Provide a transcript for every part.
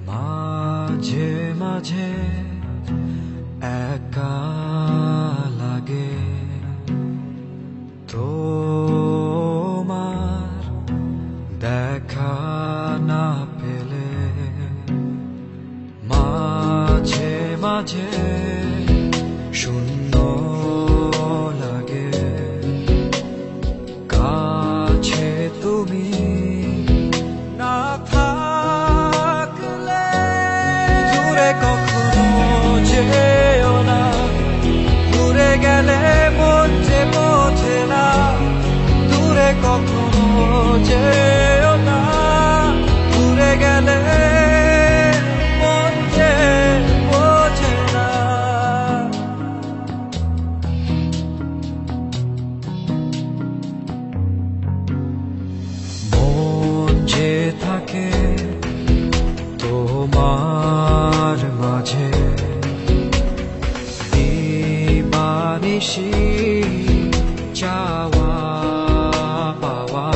মাঝে মাঝে একা লাগে তোমার দেখা না পেলে, মাঝে মাঝে শূন্য লাগে কাছে তুমি না থাকলে। দূরে কখনো যেও না, দূরে গেলে মন যে বোঝে না। দূরে কখনো যেও না, দূরে গেলে মন যে বোঝে না। মন যে থাকে তোমার মাঝে, দিবানিশি চাওয়া পাওয়া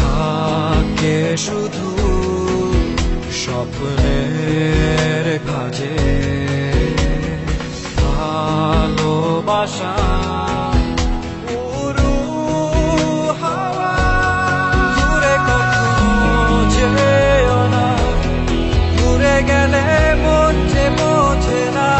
থাকে শুধু স্বপ্নের ভাজে। ভালোবাসা কখনো যেও না, দূরে গেলে মন যে বোঝে না।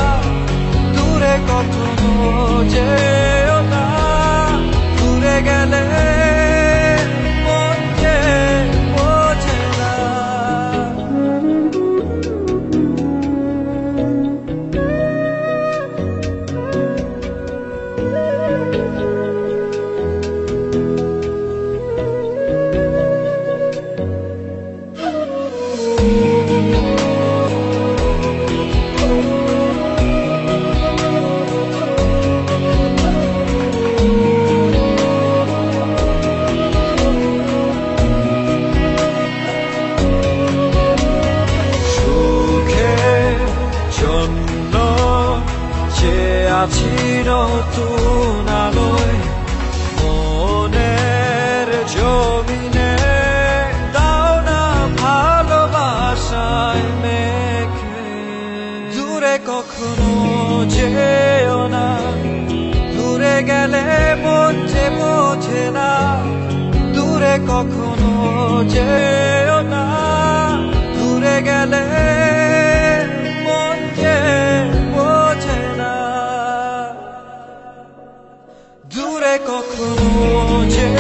আছি নতুন আলোয় মনের জমিনে, দাও না ভালোবাসায় মেখে। দূরে কখনো যেও না, দূরে গেলে মন যে বোঝে না। দূরে কখনো যেও না, দূরে গেলে মন যে বোঝে না। দূরে কখনো যে